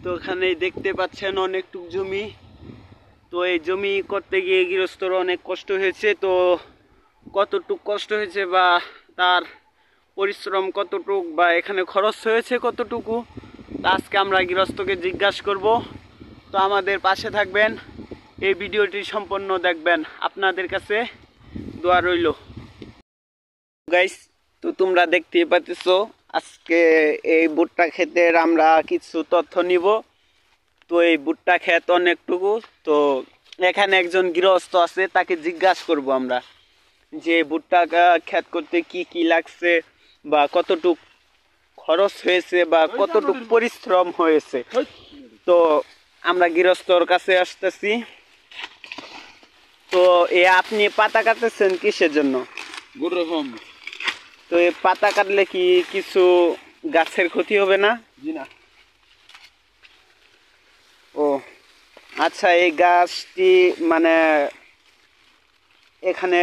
তো এখানে দেখতে পাচ্ছেন অনেকটুক জমি। তো এই জমি করতে গিয়ে গৃহস্থর অনেক কষ্ট হয়েছে। তো কতটুক কষ্ট হয়েছে বা তার পরিশ্রম কতটুক বা এখানে খরচ হয়েছে কতটুকু, তা আজকে আমরা গৃহস্থকে জিজ্ঞাসা করব। তো আমাদের পাশে থাকবেন, এই ভিডিওটি সম্পূর্ণ দেখবেন। আপনাদের কাছে দোয়া রইল। গাইস, তো তোমরা দেখতেই পাচ্ছো আজকে এই ভুট্টা ক্ষেতের আমরা কিছু তথ্য নিব। তো এই ভুট্টা ক্ষেত অনেকটুকু। তো এখানে একজন গৃহস্থ আছে, তাকে জিজ্ঞাসা করব আমরা যে ভুট্টা ক্ষেত করতে কি কি লাগছে বা কতটুক খরচ হয়েছে বা কতটুক পরিশ্রম হয়েছে। তো আমরা গৃহস্থর কাছে আসতেছি। তো আপনি পাতা কাটতেছেন কিসের জন্য? তো এই পাতা কাটলে কি কিছু গাছের ক্ষতি হবে না? জি না। ও আচ্ছা, এই গাছটি মানে এখানে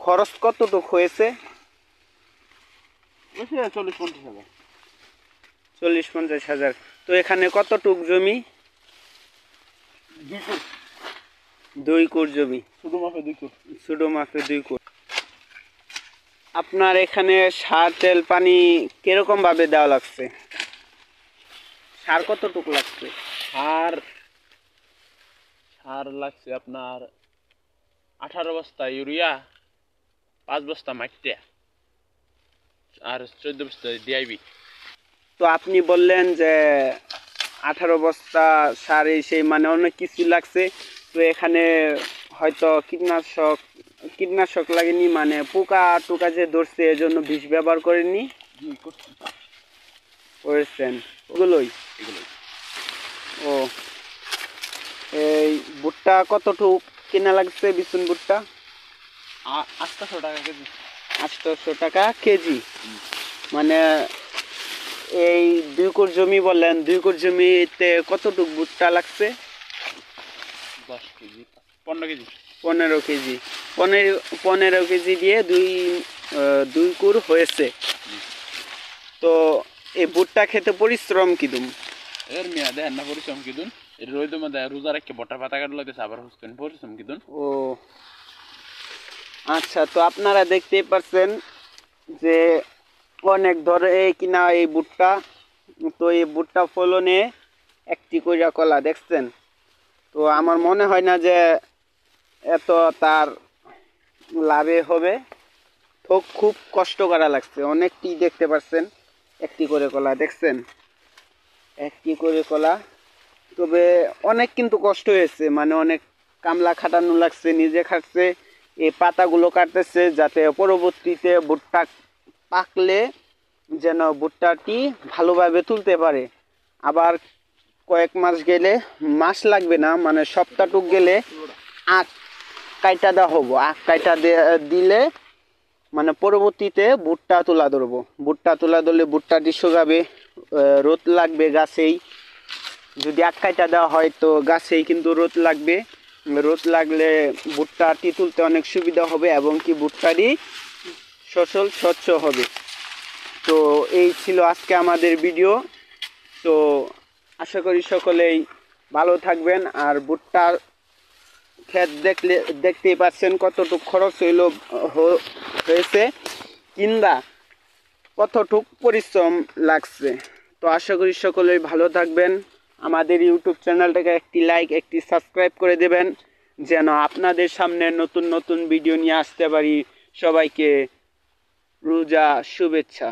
খরচ কতটুক হয়েছে? 40-50 হাজার। 40-50 হাজার। তো এখানে কতটুক জমি? 2 কোর জমি। ছোটো মাপে 2 কোর। আপনার এখানে সার তেল পানি কিরকম ভাবে দেওয়া লাগছে? সার কতটুকু লাগছে? সার লাগছে আপনার 18 বস্তা ইউরিয়া, 5 বস্তা মাটিয়া আর 14 বস্তা ডিআইবি। তো আপনি বললেন যে 18 বস্তা সার, সেই মানে অনেক কিছু লাগছে। তো এখানে হয়তো কীটনাশক লাগেনি, মানে পোকা টোকা যে ধরছে এজন্য বিষ ব্যবহার করেননি? করেছেন ওগুলোই। ও, এই ভুট্টা কতটুক কেনা লাগছে? বিচুন ভুট্টা 800 টাকা কেজি। 800 টাকা কেজি। মানে এই 2 কোর জমি বললেন, 2 কোর জমিতে কতটুক ভুট্টা লাগছে? 10 কেজি 15 কেজি। 15 কেজি। 15 কেজি দিয়ে 2 কোর হয়েছে। তো এই ভুট্টা খেতে পরিশ্রম কিদুম? এর মিয়া দেন না পরিশ্রম কিদুন। এর রোদ মধ্যে রোজা রাখকে বটা পাতা কাটলাইতেছে, আবার হুসকেন পরিশ্রম কিদুন। ও আচ্ছা, তো আপনারা দেখতেই পাচ্ছেন যে অনেক ধরে কিনা এই ভুট্টা। তো এই ভুট্টা ফলনে একটি কইরা কলা দেখছেন। তো আমার মনে হয় না যে এত তার লাভে হবে। তো খুব কষ্ট করা লাগছে। অনেকটি দেখতে পাচ্ছেন, একটি করে কলা দেখছেন, একটি করে কলা। তবে অনেক কিন্তু কষ্ট হয়েছে, মানে অনেক কামলা খাটানো লাগছে, নিজে খাটছে। এই পাতাগুলো কাটতেছে যাতে পরবর্তীতে ভুট্টা পাকলে যেন ভুট্টাটি ভালোভাবে তুলতে পারে। আবার কয়েক মাস গেলে, মাস লাগবে না, মানে সপ্তাহটুক গেলে আখ কাইটা দেওয়া হবো। আখ কাইটা দিলে মানে পরবর্তীতে ভুট্টা তোলা ধরবো। ভুট্টা তোলা ধরলে ভুট্টাটি শুকাবে, রোদ লাগবে গাছেই। যদি আখ কাইটা দেওয়া হয় তো গাছেই কিন্তু রোদ লাগবে। রোদ লাগলে ভুট্টাটি তুলতে অনেক সুবিধা হবে এবং কি ভুট্টাটি সচল স্বচ্ছ হবে। তো এই ছিল আজকে আমাদের ভিডিও। তো আশা করি সকলেই ভালো থাকবেন। আর ভুট্টার ক্ষেত দেখতেই পাচ্ছেন কতটুকু খরচ হয়েছে কিংবা কতটুক পরিশ্রম লাগছে। তো আশা করি সকলেই ভালো থাকবেন। আমাদের ইউটিউব চ্যানেলটাকে একটি লাইক, একটি সাবস্ক্রাইব করে দেবেন, যেন আপনাদের সামনে নতুন নতুন ভিডিও নিয়ে আসতে পারি। সবাইকে রোজা শুভেচ্ছা।